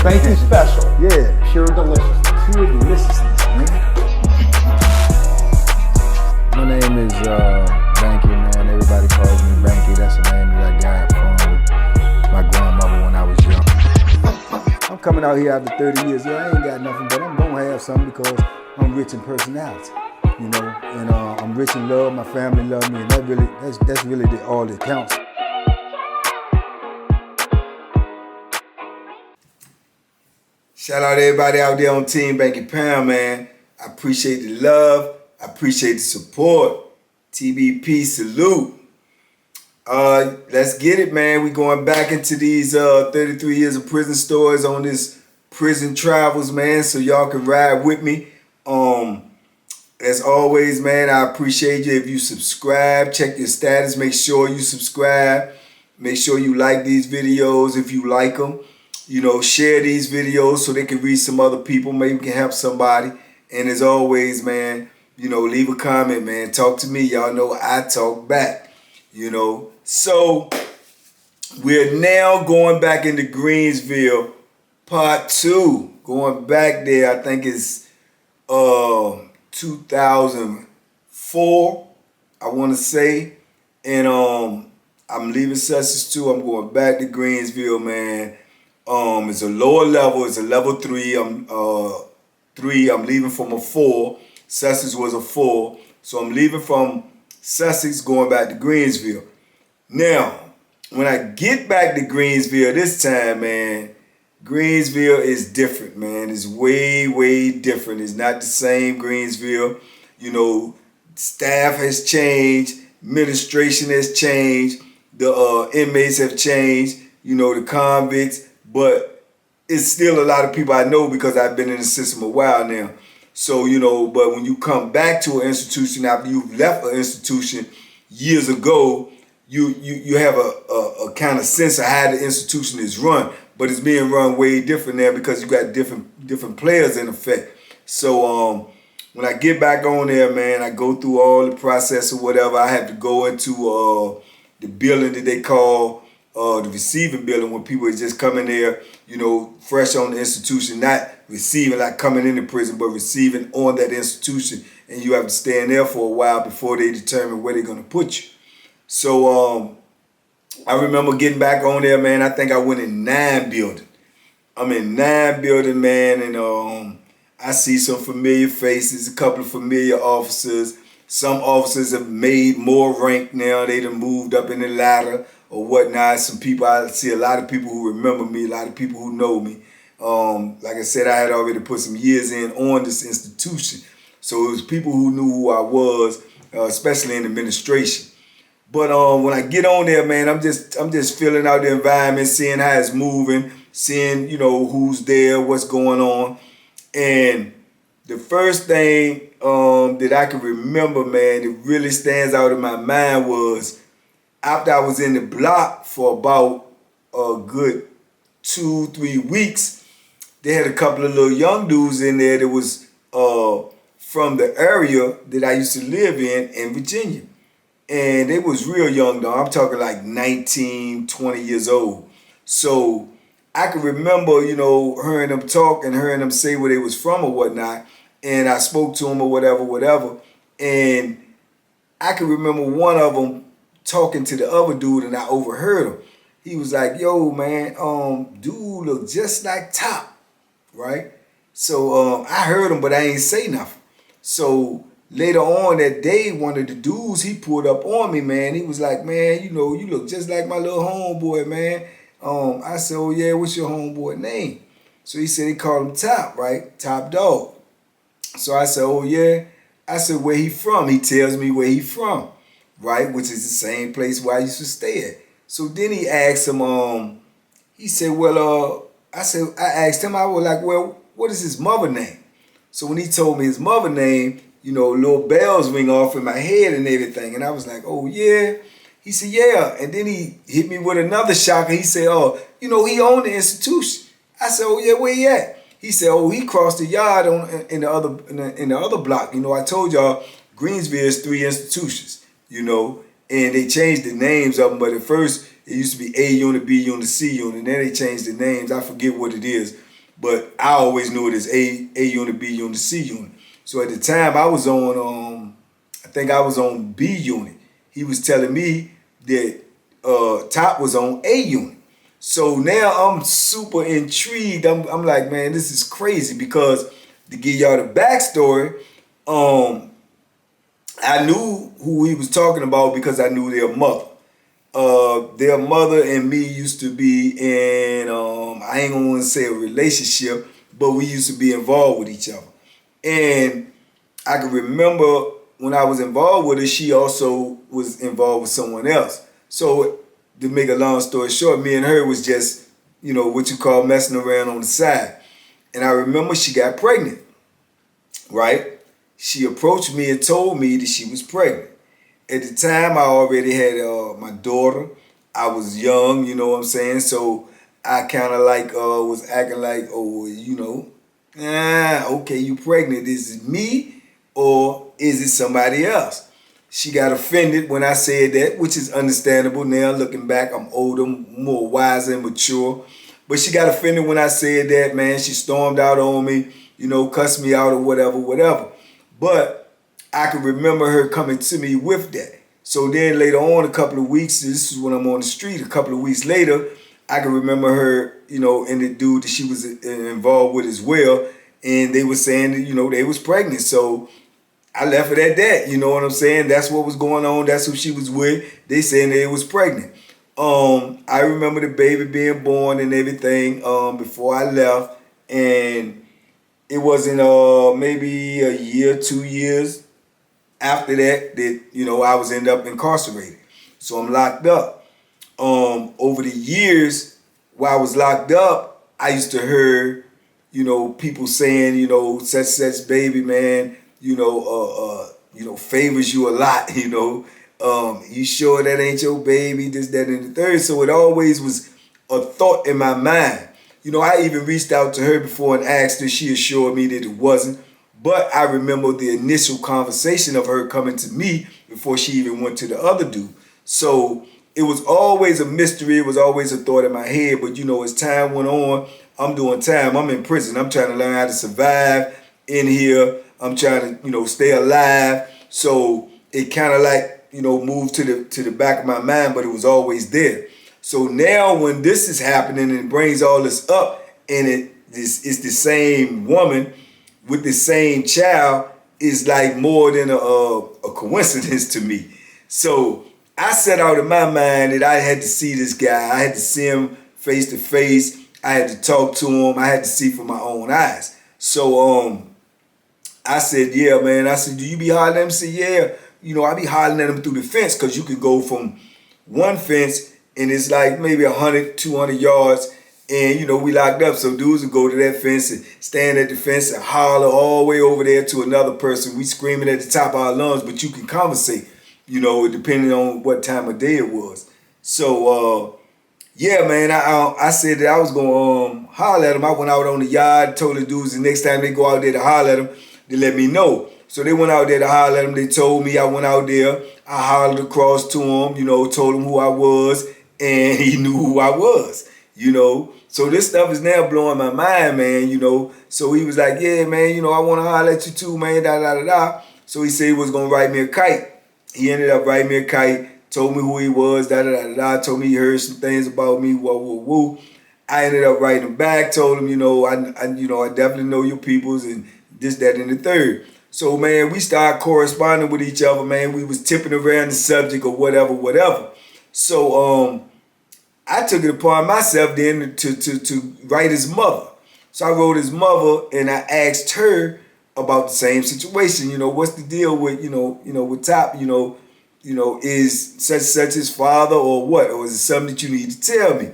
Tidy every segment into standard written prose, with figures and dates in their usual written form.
Banky special. Yeah. Pure deliciousness. Pure deliciousness, man. My name is Banky, man. Everybody calls me Banky. That's the name that I got from my grandmother when I was young. I'm coming out here after 30 years. Yeah, I ain't got nothing, but I'm gonna have something because I'm rich in personality, you know, and I'm rich in love. My family love me, and that's really all that counts. Shout out to everybody out there on Team Banky Pound, man. I appreciate the love. I appreciate the support. TBP salute. Let's get it, man. We going back into these 33 years of prison stories on this prison travels, man, so y'all can ride with me. As always, man, I appreciate you if you subscribe. Check your status. Make sure you subscribe. Make sure you like these videos if you like them. You know, share these videos so they can reach some other people. Maybe we can help somebody. And as always, man, you know, leave a comment, man. Talk to me. Y'all know I talk back, you know. So we're now going back into Greensville, part 2. Going back there, I think it's 2004, I want to say. And I'm leaving Sussex 2. I'm going back to Greensville, man. It's a lower level. It's a level 3. I'm leaving from a 4. Sussex was a 4. So I'm leaving from Sussex going back to Greensville. Now, when I get back to Greensville this time, man, Greensville is different, man. It's way, way different. It's not the same Greensville. You know, staff has changed. Administration has changed. The inmates have changed. You know, the convicts. But it's still a lot of people I know because I've been in the system a while now. So, you know, but when you come back to an institution after you've left an institution years ago, you have a kind of sense of how the institution is run. But it's being run way different now because you got different players in effect. So when I get back on there, man, I go through all the process or whatever. I have to go into the building that they call the receiving building when people are just coming there, you know, fresh on the institution, not receiving like coming into prison, but receiving on that institution. And you have to stay in there for a while before they determine where they're going to put you. So I remember getting back on there, man. I think I went in 9 building. I'm in 9 building, man, and I see some familiar faces, a couple of familiar officers. Some officers have made more rank now. They done moved up in the ladder or whatnot. Some people, I see a lot of people who remember me, a lot of people who know me. Like I said, I had already put some years in on this institution. So it was people who knew who I was, especially in administration. But when I get on there, man, I'm just feeling out the environment, seeing how it's moving, seeing, you know, who's there, what's going on. And the first thing that I can remember, man, that really stands out in my mind was after I was in the block for about a good 2-3 weeks, they had a couple of little young dudes in there that was from the area that I used to live in Virginia. And they was real young though. I'm talking like 19, 20 years old. So I can remember, you know, hearing them talk and hearing them say where they was from or whatnot. And I spoke to them or whatever. And I can remember one of them talking to the other dude and I overheard him. He was like, yo, man, dude look just like Top, right? So I heard him, but I ain't say nothing. So later on that day, one of the dudes, he pulled up on me, man. He was like, man, you know, you look just like my little homeboy, man. I said, oh, yeah, what's your homeboy name? So he said he called him Top, right? Top Dog. So I said, oh, yeah. I said, where he from? He tells me where he from, right? Which is the same place where I used to stay at. So then he asked him, he said, well, I asked him, I was like, well, what is his mother name? So when he told me his mother name, you know, little bells ring off in my head and everything. And I was like, oh, yeah. He said, yeah. And then he hit me with another shocker. He said, oh, you know, he owned the institution. I said, oh, yeah, where he at? He said, oh, he crossed the yard in the other block. You know, I told y'all Greensville is 3 institutions, you know, and they changed the names of them. But at first, it used to be A unit, B unit, C unit. And then they changed the names. I forget what it is. but I always knew it as A unit, B unit, C unit. So at the time I was on, I think I was on B unit. He was telling me that Top was on A unit. So now I'm super intrigued. I'm like, man, this is crazy, because to give y'all the backstory, I knew who he was talking about because I knew their mother. Their mother and me used to be in, I ain't gonna want to say a relationship, but we used to be involved with each other. And I can remember when I was involved with her, she also was involved with someone else. So to make a long story short, me and her was just, what you call messing around on the side. And I remember she got pregnant, right? She approached me and told me that she was pregnant. At the time, I already had my daughter. I was young, you know what I'm saying? So I kind of like was acting like, oh, okay, you pregnant. Is it me or is it somebody else? She got offended when I said that, which is understandable. Now looking back, I'm older, more wiser and mature. But she got offended when I said that, man. She stormed out on me, cussed me out or whatever. But I can remember her coming to me with that. So then later on, a couple of weeks, this is when I'm on the street, a couple of weeks later, I can remember her, and the dude that she was involved with as well. And they were saying that, they was pregnant. So I left it at that, you know what I'm saying? That's what was going on. That's who she was with. They saying they was pregnant. I remember the baby being born and everything before I left. And it wasn't maybe a year, 2 years after that, I was end up incarcerated. So I'm locked up. Over the years while I was locked up, I used to hear, people saying, such baby, man, favors you a lot, you sure that ain't your baby, this, that, and the third. So it always was a thought in my mind. I even reached out to her before and asked her. She assured me that it wasn't. But I remember the initial conversation of her coming to me before she even went to the other dude. So it was always a mystery. It was always a thought in my head. But, as time went on, I'm doing time. I'm in prison. I'm trying to learn how to survive in here. I'm trying to, stay alive. So it kind of like, moved to the back of my mind, but it was always there. So now when this is happening and it brings all this up, and it's the same woman with the same child, is like more than a coincidence to me. So I set out in my mind that I had to see this guy. I had to see him face to face. I had to talk to him. I had to see for my own eyes. So I said, yeah, man. I said, do you be hollering at him? He said, yeah. I be hollering at him through the fence, because you could go from one fence and it's like maybe 100, 200 yards. And, we locked up. So dudes would go to that fence and stand at the fence and holler all the way over there to another person. We screaming at the top of our lungs, but you can conversate, depending on what time of day it was. So, yeah, man, I said that I was going to holler at them. I went out on the yard, told the dudes the next time they go out there to holler at them, they let me know. So they went out there to holler at them. They told me. I went out there. I hollered across to him, told him who I was, and he knew who I was, So this stuff is now blowing my mind, man, So he was like, yeah, man, I want to holler at you too, man, da-da-da-da. So he said he was going to write me a kite. He ended up writing me a kite, told me who he was, da-da-da-da, told me he heard some things about me, woo. I ended up writing him back, told him, I definitely know your peoples and this, that, and the third. So, man, we started corresponding with each other, man. We was tipping around the subject or whatever. So, I took it upon myself then to write his mother. So I wrote his mother and I asked her about the same situation. What's the deal with, with Top, is such his father or what? Or is it something that you need to tell me?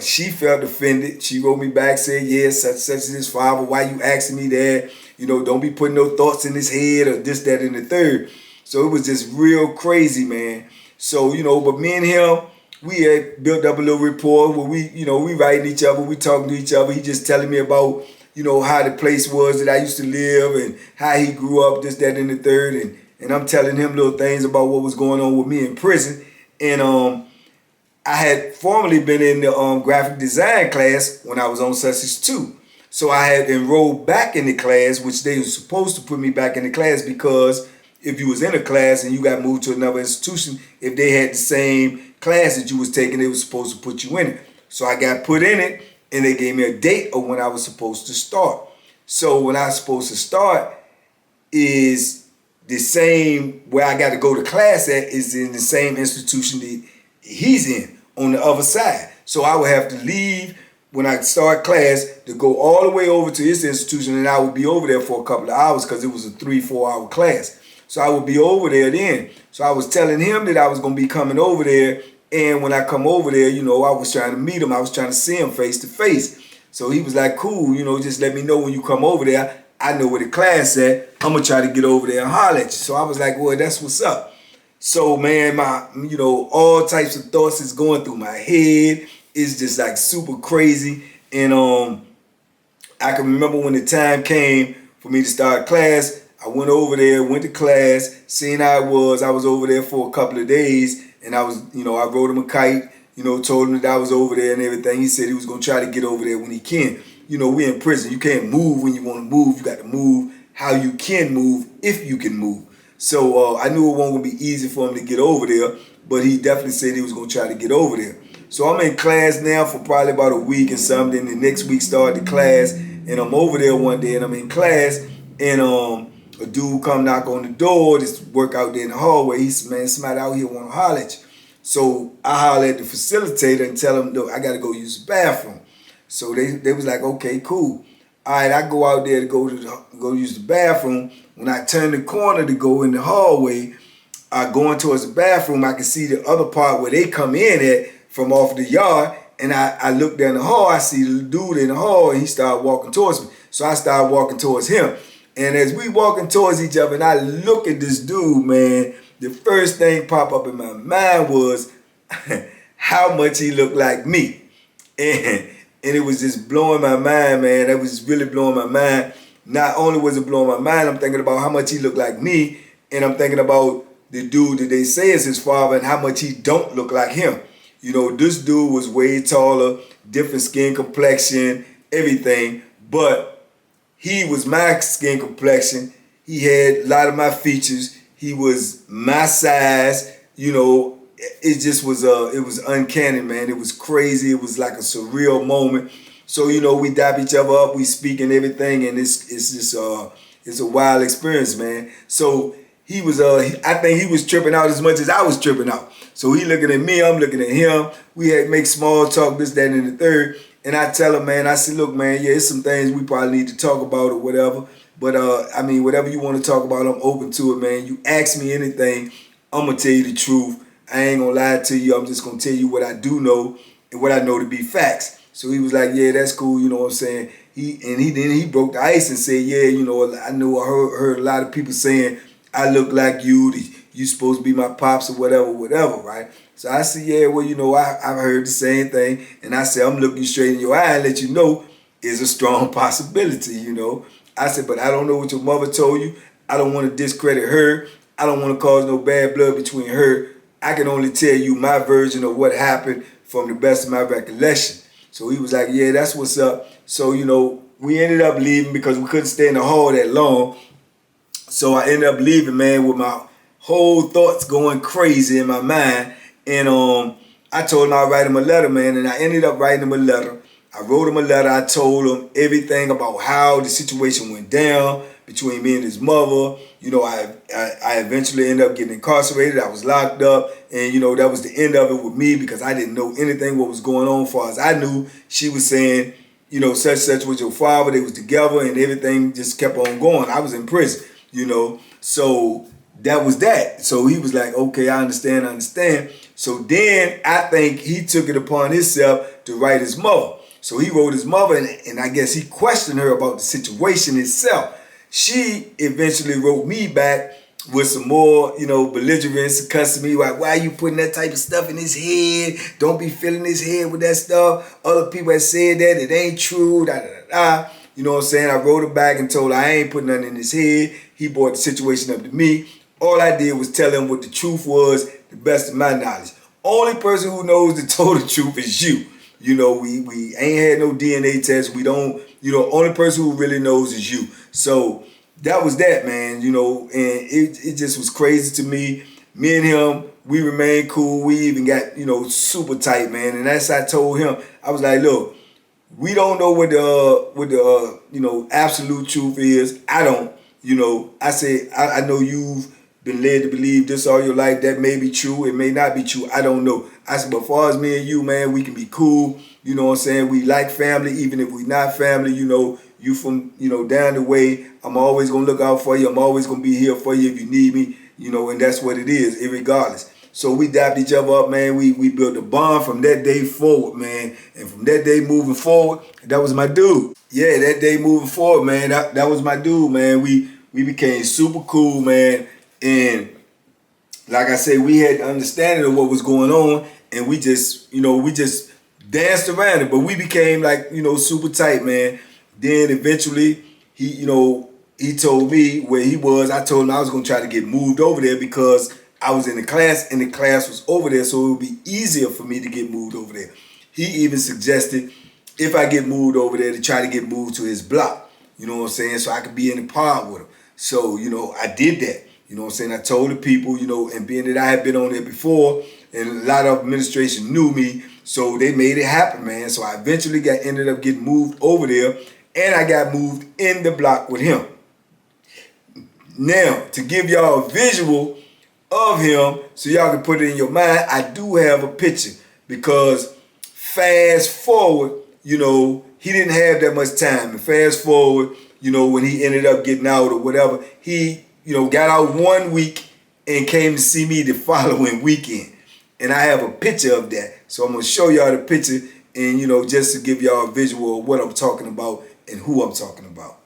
She felt offended. She wrote me back, said, yeah, such is his father. Why you asking me that? Don't be putting no thoughts in his head or this, that, and the third. So it was just real crazy, man. So, but me and him, we had built up a little rapport where we writing each other, we talking to each other. He just telling me about, how the place was that I used to live and how he grew up, this, that, and the third. And I'm telling him little things about what was going on with me in prison. And I had formerly been in the graphic design class when I was on Sussex 2. So I had enrolled back in the class, which they were supposed to put me back in the class because if you was in a class and you got moved to another institution, if they had the same class that you was taking, they were supposed to put you in it. So I got put in it, and they gave me a date of when I was supposed to start. So when I was supposed to start is the same where I got to go to class at is in the same institution that he's in on the other side. So I would have to leave when I start class to go all the way over to his institution, and I would be over there for a couple of hours because it was a 3-4 hour class. So I would be over there then. So I was telling him that I was going to be coming over there, and when I come over there, I was trying to meet him. I was trying to see him face to face. So he was like, cool, just let me know when you come over there. I know where the class at. I'm going to try to get over there and holler at you. So I was like, well, that's what's up. So, man, all types of thoughts is going through my head. It's just like super crazy. And I can remember when the time came for me to start class, I went over there, went to class, seeing how it was. I was over there for a couple of days, and I was, I wrote him a kite, told him that I was over there and everything. He said he was going to try to get over there when he can. We're in prison. You can't move when you want to move. You got to move how you can move if you can move. So I knew it wasn't going to be easy for him to get over there, but he definitely said he was going to try to get over there. So I'm in class now for probably about a week and something. The next week started the class, and I'm over there one day, and I'm in class, and a dude come knock on the door, just work out there in the hallway. He said, man, somebody out here want to holler at you. So I holler at the facilitator and tell him, look, I got to go use the bathroom. So they was like, okay, cool. All right, I go out there to go use the bathroom. When I turn the corner to go in the hallway, going towards the bathroom, I can see the other part where they come in at from off the yard. And I look down the hall, I see the dude in the hall, and he started walking towards me. So I started walking towards him. And as we walking towards each other, and I look at this dude, man, the first thing pop up in my mind was how much he looked like me. And it was just blowing my mind, man. That was really blowing my mind. Not only was it blowing my mind, I'm thinking about how much he looked like me, and I'm thinking about the dude that they say is his father and how much he don't look like him. This dude was way taller, different skin complexion, everything, but he was my skin complexion. He had a lot of my features. He was my size. It just was it was uncanny, man. It was crazy. It was like a surreal moment. So we dap each other up, we speak and everything, and it's just it's a wild experience, man. So he was I think he was tripping out as much as I was tripping out. So he looking at me, I'm looking at him. We had make small talk, this, that, and the third. And I tell him, man, I said, look, man, yeah, it's some things we probably need to talk about or whatever. But whatever you want to talk about, I'm open to it, man. You ask me anything, I'm gonna tell you the truth. I ain't gonna lie to you. I'm just gonna tell you what I do know and what I know to be facts. So he was like, yeah, that's cool, you know what I'm saying? He broke the ice and said, yeah, I know I heard a lot of people saying I look like you supposed to be my pops or whatever, right? So I said, yeah, well, I've heard the same thing. And I said, I'm looking you straight in your eye and let you know it's a strong possibility, I said, but I don't know what your mother told you. I don't want to discredit her. I don't want to cause no bad blood between her. I can only tell you my version of what happened from the best of my recollection. So he was like, yeah, that's what's up. So, we ended up leaving because we couldn't stay in the hall that long. So I ended up leaving, man, with my whole thoughts going crazy in my mind. And I told him I'd write him a letter, man, and I ended up writing him a letter. I wrote him a letter. I told him everything about how the situation went down between me and his mother. I eventually ended up getting incarcerated. I was locked up, and that was the end of it with me because I didn't know anything what was going on. As far as I knew, she was saying, such was your father. They was together, and everything just kept on going. I was in prison, so that was that. So he was like, okay, I understand. So then I think he took it upon himself to write his mother. So he wrote his mother, and I guess he questioned her about the situation itself. She eventually wrote me back with some more, belligerence, cussing me, like, why are you putting that type of stuff in his head? Don't be filling his head with that stuff. Other people have said that. It ain't true, da. You know what I'm saying? I wrote her back and told her I ain't putting nothing in his head. He brought the situation up to me. All I did was tell him what the truth was, the best of my knowledge. only person who knows the total truth is you. You know, we ain't had no DNA test. We don't, only person who really knows is you. So that was that, man, and it just was crazy to me. Me and him, we remained cool. We even got, super tight, man. And as I told him, I was like, look, we don't know what the absolute truth is. I don't. I say, I know you've been led to believe this all your life. That may be true. It may not be true. I don't know. I said, but as far as me and you, man, we can be cool. You know what I'm saying? We like family, even if we not family, you from, down the way. I'm always going to look out for you. I'm always going to be here for you if you need me, and that's what it is, irregardless. So we dapped each other up, man. We built a bond from that day forward, man. And from that day moving forward, that was my dude. Yeah, that day moving forward, man, that was my dude, man. We became super cool, man. And like I say, we had the understanding of what was going on, and we just danced around it. But we became like, super tight, man. Then eventually he told me where he was. I told him I was gonna try to get moved over there because I was in the class and the class was over there, so it would be easier for me to get moved over there. He even suggested if I get moved over there to try to get moved to his block, you know what I'm saying, so I could be in the pod with him. So, I did that. You know what I'm saying? I told the people, and being that I had been on there before and a lot of administration knew me, so they made it happen, man. So I eventually ended up getting moved over there, and I got moved in the block with him. Now, to give y'all a visual of him so y'all can put it in your mind, I do have a picture because fast forward, he didn't have that much time. And fast forward, when he ended up getting out or whatever, he got out 1 week and came to see me the following weekend. And I have a picture of that. So I'm going to show y'all the picture and, just to give y'all a visual of what I'm talking about and who I'm talking about.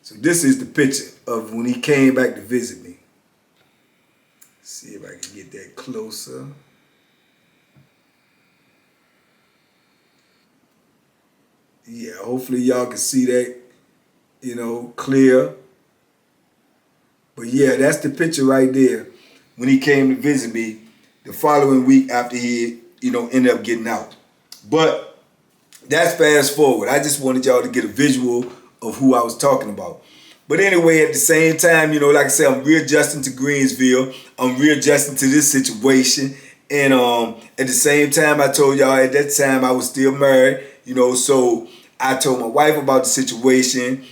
So this is the picture of when he came back to visit me. See if I can get that closer. Yeah, hopefully y'all can see that, clear. But yeah, that's the picture right there when he came to visit me the following week after he, ended up getting out. But that's fast forward. I just wanted y'all to get a visual of who I was talking about. But anyway, at the same time, like I said, I'm readjusting to Greensville. I'm readjusting to this situation. And at the same time, I told y'all at that time I was still married, so I told my wife about the situation.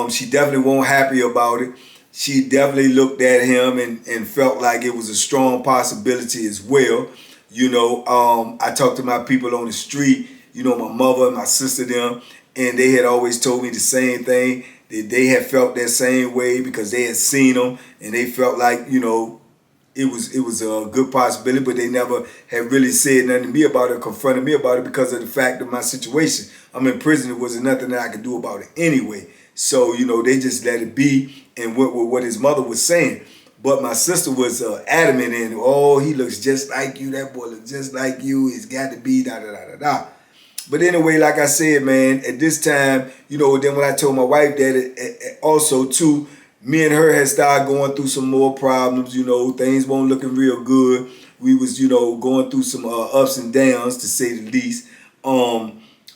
She definitely wasn't happy about it. She definitely looked at him and felt like it was a strong possibility as well. I talked to my people on the street, my mother and my sister them, and they had always told me the same thing. They had felt that same way because they had seen him and they felt like, it was a good possibility, but they never had really said nothing to me about it, confronted me about it because of the fact of my situation. I'm in prison. There wasn't nothing that I could do about it anyway. So, they just let it be and went with what his mother was saying. But my sister was adamant in, oh, he looks just like you. That boy looks just like you. It's got to be da-da-da-da-da. But anyway, like I said, man, at this time, then when I told my wife that also, too, me and her had started going through some more problems, things weren't looking real good. We was, going through some ups and downs, to say the least.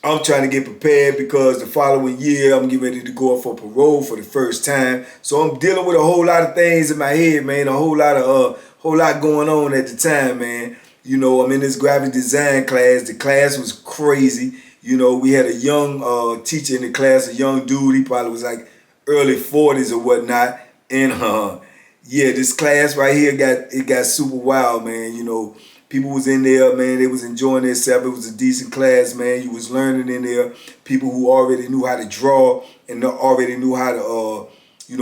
I'm trying to get prepared because the following year I'm getting ready to go up for parole for the first time. So I'm dealing with a whole lot of things in my head, man, a whole lot going on at the time, man. I'm in this graphic design class. The class was crazy. We had a young teacher in the class, a young dude. He probably was like early 40s or whatnot. And yeah, this class right here got super wild, man. People was in there, man. They was enjoying themselves. It was a decent class, man. You was learning in there. People who already knew how to draw and already knew how to,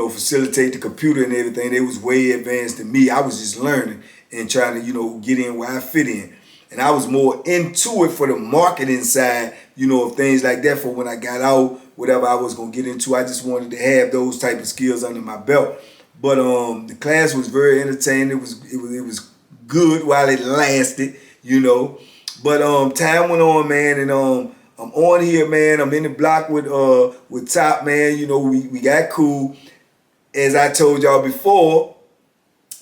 facilitate the computer and everything. They was way advanced than me. I was just learning and trying to, get in where I fit in. And I was more into it for the marketing side, of things like that for when I got out, whatever I was going to get into. I just wanted to have those type of skills under my belt. But the class was very entertaining. It was good while it lasted, But time went on, man, and I'm on here, man. I'm in the block with Top, man. We got cool. As I told y'all before,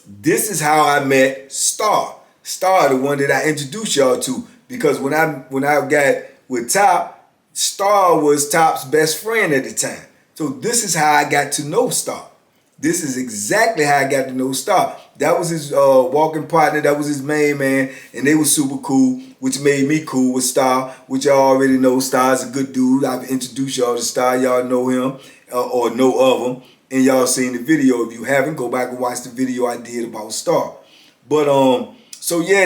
this is how I met Star. Star, the one that I introduced y'all to, because when I got with Top, Star was Top's best friend at the time. So this is how I got to know Star. This is exactly how I got to know Star. That was his walking partner. That was his main man, and they were super cool, which made me cool with Star, which y'all already know. Star's a good dude. I've introduced y'all to Star. Y'all know him or know of him, and y'all seen the video. If you haven't, go back and watch the video I did about Star. But so yeah,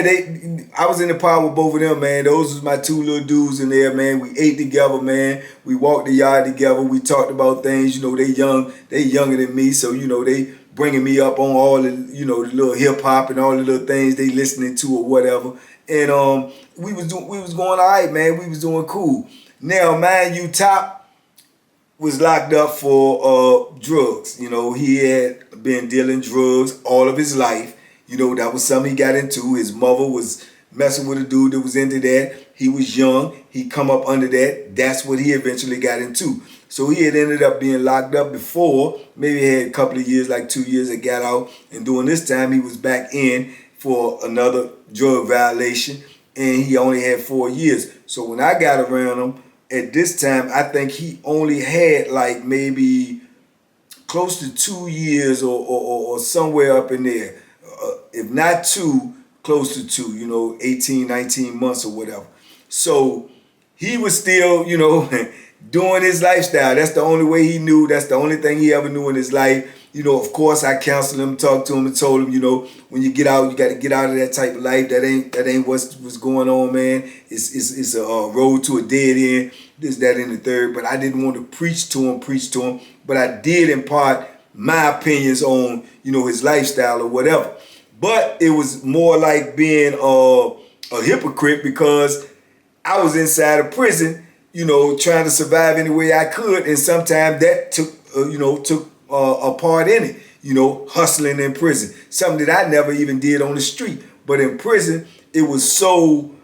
I was in the pod with both of them, man. Those was my two little dudes in there, man. We ate together, man. We walked the yard together. We talked about things. You know, they younger than me, so you know they bringing me up on all the the little hip hop and all the little things they listening to or whatever. And we was going all right, man. We was doing cool. Now, mind you, Top was locked up for drugs. You know, he had been dealing drugs all of his life. You know, that was something he got into. His mother was messing with a dude that was into that. He was young. He come up under that. That's what he eventually got into. So he had ended up being locked up before. Maybe he had a couple of years, like 2 years, that got out. And during this time, he was back in for another drug violation. And he only had 4 years. So when I got around him, at this time, I think he only had like maybe close to 2 years or somewhere up in there. If not 2, close to 2, 18, 19 months or whatever. So he was still, doing his lifestyle. That's the only way he knew. That's the only thing he ever knew in his life. Of course, I counseled him, talked to him, and told him, when you get out, you got to get out of that type of life. That ain't what's going on, man. It's a road to a dead end. This, that, and the third. But I didn't want to preach to him. But I did impart my opinions on, his lifestyle or whatever. But it was more like being a hypocrite because I was inside of prison, trying to survive any way I could, and sometimes that took a part in it, hustling in prison, something that I never even did on the street. But in prison, it was so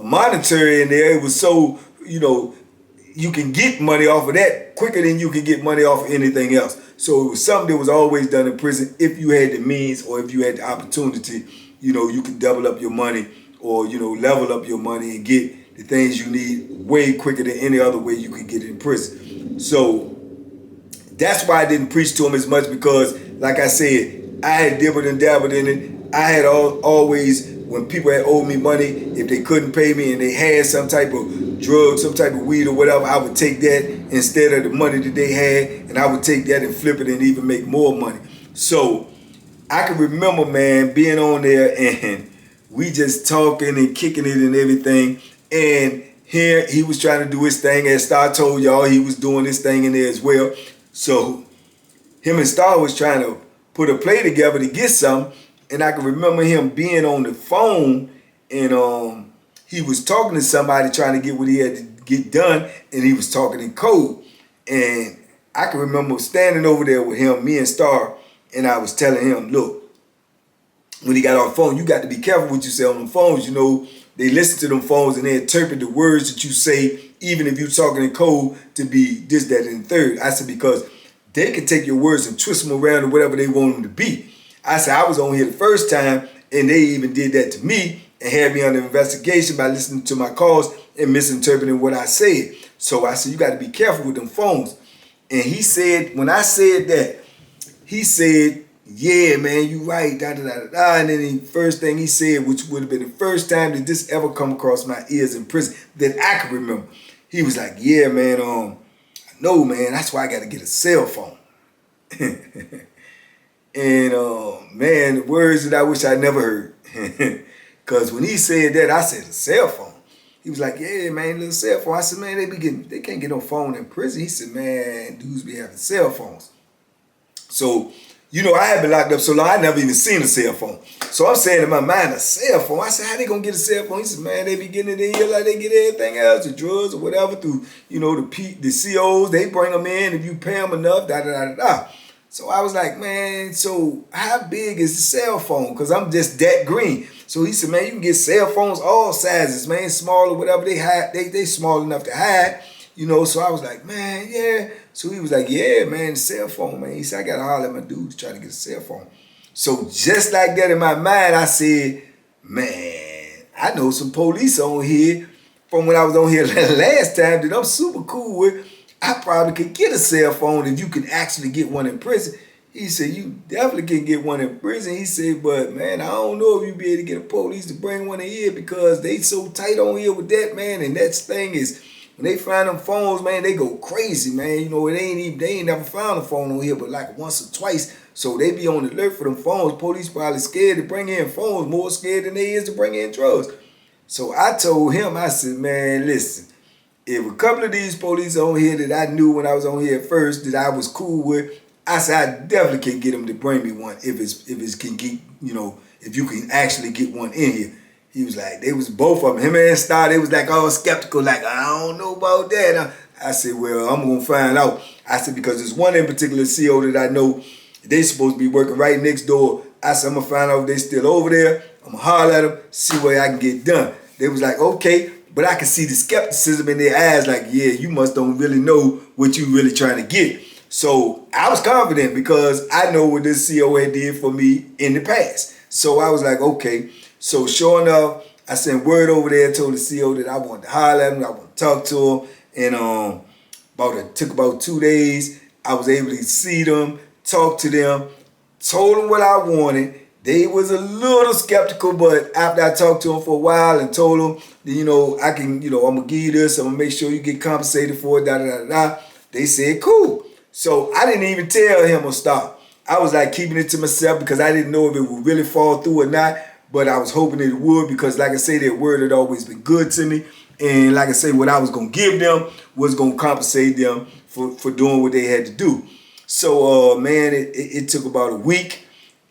monetary in there. It was so you can get money off of that quicker than you can get money off of anything else. So it was something that was always done in prison. If you had the means or if you had the opportunity, you could double up your money or, level up your money and get the things you need way quicker than any other way you could get it in prison. So that's why I didn't preach to him as much because, like I said, I had dibbled and dabbled in it. I had always, when people had owed me money, if they couldn't pay me and they had some type of drug, some type of weed or whatever, I would take that instead of the money that they had, and I would take that and flip it and even make more money. So I can remember, man, being on there and we just talking and kicking it and everything. And here he was trying to do his thing. As Star told y'all, he was doing his thing in there as well. So him and Star was trying to put a play together to get something. And I can remember him being on the phone and he was talking to somebody trying to get what he had to get done, and he was talking in code. And I can remember standing over there with him, me and Star, and I was telling him, look, when he got on the phone, you got to be careful what you say on the phones. They listen to them phones and they interpret the words that you say, even if you're talking in code, to be this, that, and the third. I said, because they can take your words and twist them around to whatever they want them to be. I said, I was on here the first time, and they even did that to me and had me under investigation by listening to my calls and misinterpreting what I said. So I said, you got to be careful with them phones. And he said, when I said that, he said, yeah, man, you right, da, da, da, da. And then the first thing he said, which would have been the first time that this ever come across my ears in prison that I could remember, he was like, yeah, man, I know, man, that's why I got to get a cell phone. And, man, the words that I wish I never heard. Because when he said that, I said, a cell phone? He was like, yeah, man, little cell phone. I said, man, they can't get no phone in prison. He said, man, dudes be having cell phones. So, I had been locked up so long, I never even seen a cell phone. So I'm saying in my mind, a cell phone. I said, how they gonna get a cell phone? He said, man, they be getting it in here like they get everything else, the drugs or whatever, through, the COs. They bring them in if you pay them enough, da, da, da, da, da. So I was like, man, so how big is the cell phone? Because I'm just that green. So he said, man, you can get cell phones all sizes, man, small or whatever. They small enough to hide, So I was like, man, yeah. So he was like, yeah, man, cell phone, man. He said, I got to holler at my dude to try to get a cell phone. So just like that in my mind, I said, man, I know some police on here from when I was on here last time that I'm super cool with. I probably could get a cell phone if you can actually get one in prison. He said, you definitely can get one in prison. He said, but man, I don't know if you be able to get a police to bring one in here because they so tight on here with that, man. And that thing is, when they find them phones, man, they go crazy, man. You know, they ain't never found a phone on here but like once or twice. So they be on the alert for them phones. Police probably scared to bring in phones, more scared than they is to bring in drugs. So I told him, I said, man, listen, if a couple of these police on here that I knew when I was on here at first that I was cool with, I said I definitely can get them to bring me one if it's can get, you know, if you can actually get one in here. He was like, they was both of them. Him and Star, they was like all skeptical, like, I don't know about that. I said, well, I'm gonna find out. I said, because there's one in particular CO that I know they supposed to be working right next door. I said, I'm gonna find out if they still over there. I'm gonna holler at them, see what I can get done. They was like, okay, but I could see the skepticism in their eyes, like, yeah, you must don't really know what you really trying to get. So I was confident because I know what this CO had did for me in the past. So I was like, okay. So sure enough, I sent word over there, told the CO that I wanted to holler at him, I want to talk to him. And it took about 2 days. I was able to see them, talk to them, told them what I wanted. They was a little skeptical, but after I talked to them for a while and told them, that, you know, I can, you know, I'm going to give you this, I'm going to make sure you get compensated for it, da-da-da-da, they said, cool. So I didn't even tell him or stop. I was like keeping it to myself because I didn't know if it would really fall through or not. But I was hoping it would because, like I say, their word had always been good to me. And like I say, what I was going to give them was going to compensate them for doing what they had to do. So, man, it took about a week.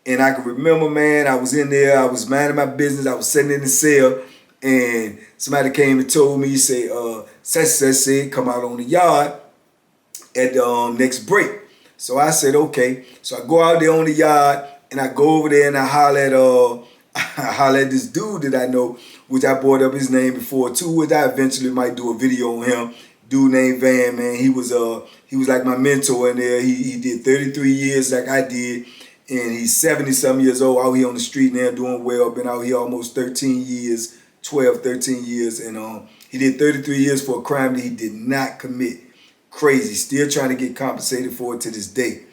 And I can remember, man, I was in there. I was minding my business. I was sitting in the cell. And somebody came and told me, say, said, come out on the yard at the next break. So I said, okay. So I go out there on the yard. And I go over there and I holler at this dude that I know, which I brought up his name before too, which I eventually might do a video on him. Dude named Van, man. He was like my mentor in there. He did 33 years like I did. And he's 70-something years old, out here on the street now doing well. Been out here almost 13 years, 12, 13 years. And he did 33 years for a crime that he did not commit. Crazy. Still trying to get compensated for it to this day.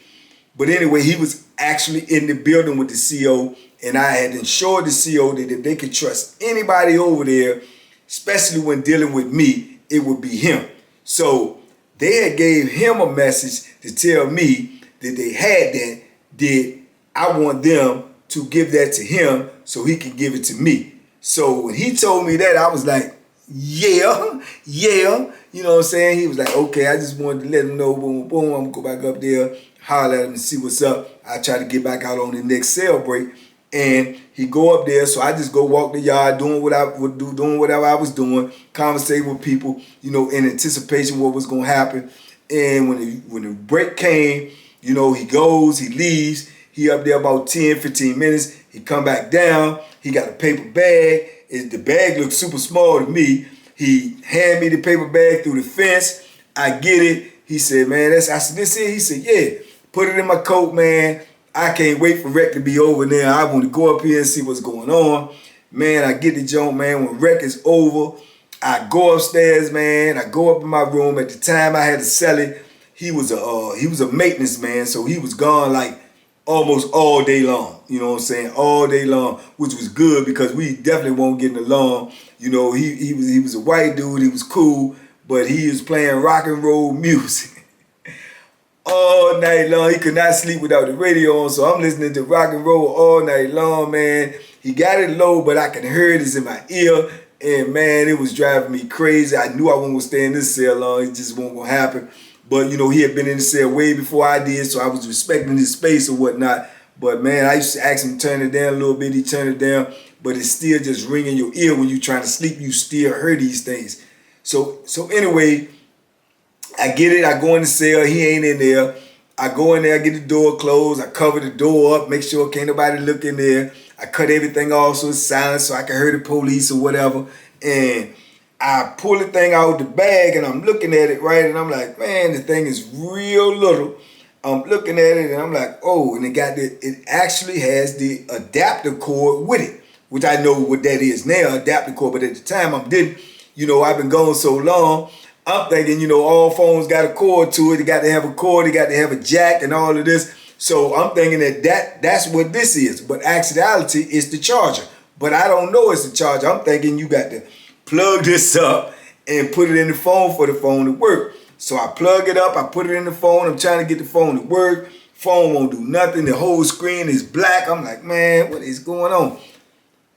But anyway, he was actually in the building with the CO, and I had assured the CO that if they could trust anybody over there, especially when dealing with me, it would be him. So they had gave him a message to tell me that they had that I want them to give that to him so he can give it to me. So when he told me that, I was like, yeah. You know what I'm saying? He was like, okay, I just wanted to let him know, boom, boom, I'm going to go back up there, holler at him and see what's up. I try to get back out on the next cell break. And he go up there, so I just go walk the yard, doing what I would do, doing whatever I was doing, conversating with people, you know, in anticipation what was going to happen. And when the break came, you know, he goes, he leaves. He up there about 10, 15 minutes. He come back down. He got a paper bag. The bag looked super small to me. He hand me the paper bag through the fence. I get it. He said, man, I said, this it? He said, yeah. Put it in my coat, man. I can't wait for Rec to be over there. I want to go up here and see what's going on. Man, I get the joint, man. When Rec is over, I go upstairs, man. I go up in my room. At the time I had to sell it. He was a maintenance man, so he was gone like almost all day long. You know what I'm saying? All day long, which was good because we definitely weren't getting along. You know, he was a white dude. He was cool, but he was playing rock and roll music all night long. He could not sleep without the radio on, so I'm listening to rock and roll all night long, man. He got it low, but I can hear it. It's in my ear. And, man, it was driving me crazy. I knew I wasn't going to stay in this cell long. It just wasn't going to happen. But, you know, he had been in the cell way before I did, so I was respecting his space or whatnot. But, man, I used to ask him to turn it down a little bit. He turned it down. But it's still just ringing your ear when you're trying to sleep. You still hear these things. So anyway, I get it. I go in the cell. He ain't in there. I go in there. I get the door closed. I cover the door up. Make sure can't nobody look in there. I cut everything off so it's silent so I can hear the police or whatever. And I pull the thing out of the bag and I'm looking at it, right? And I'm like, man, the thing is real little. I'm looking at it and I'm like, oh, and it actually has the adapter cord with it, which I know what that is now, adapter cord, but at the time I didn't. I've been going so long, I'm thinking, all phones got a cord to it. They got to have a cord, they got to have a jack and all of this. So I'm thinking that's what this is. But actuality is the charger. But I don't know it's the charger. I'm thinking you got to plug this up and put it in the phone for the phone to work. So I plug it up, I put it in the phone. I'm trying to get the phone to work. Phone won't do nothing. The whole screen is black. I'm like, man, what is going on?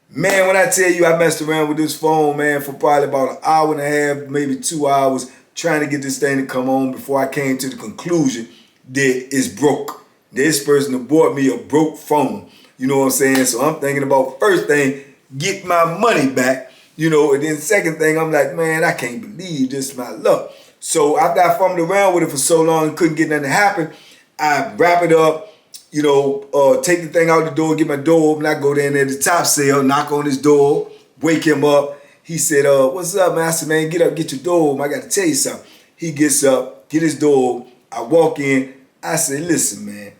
Man, when I tell you I messed around with this phone, man, for probably about an hour and a half, maybe 2 hours, trying to get this thing to come on before I came to the conclusion that it's broke. This person that bought me a broke phone. You know what I'm saying? So I'm thinking about, first thing, get my money back. And then second thing, I'm like, man, I can't believe this is my luck. So after I fumbled around with it for so long and couldn't get nothing to happen, I wrap it up, take the thing out the door, get my door open. I go down there to top cell, knock on his door, wake him up. He said, what's up, man? I said, man, get up, get your door open. I got to tell you something. He gets up, get his door open. I walk in. I said, listen, man,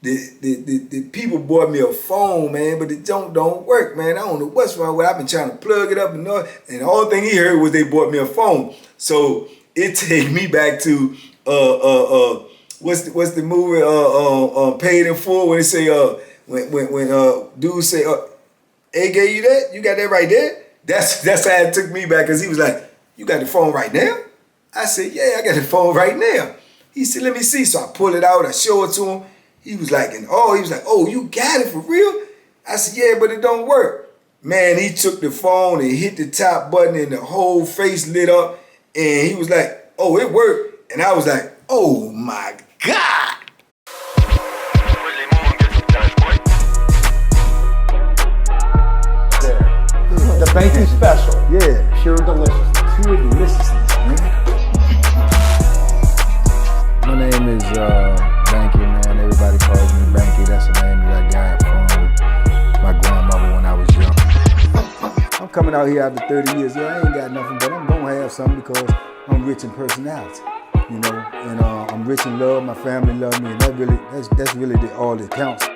the people bought me a phone, man, but it don't work, man. I don't know what's wrong with it. I've been trying to plug it up and the only thing he heard was they bought me a phone. So it take me back to what's the movie Paid in Full, when they say when dudes say A gave you that? You got that right there? That's how it took me back, because he was like, you got the phone right now? I said, yeah, I got the phone right now. He said, let me see. So I pull it out, I show it to him. He was like, oh, you got it for real? I said, yeah, but it don't work. Man, he took the phone and hit the top button and the whole face lit up. And he was like, oh, it worked. And I was like, oh my God. The bacon special. Yeah. Pure deliciousness. Pure deliciousness, man. My name is Banky, man. Everybody calls me Banky. That's the name that I got from my grandmother when I was young. I'm coming out here after 30 years. Yeah, I ain't got nothing, but I'm gonna have something because I'm rich in personality, and I'm rich in love. My family love me, and that's really all that counts.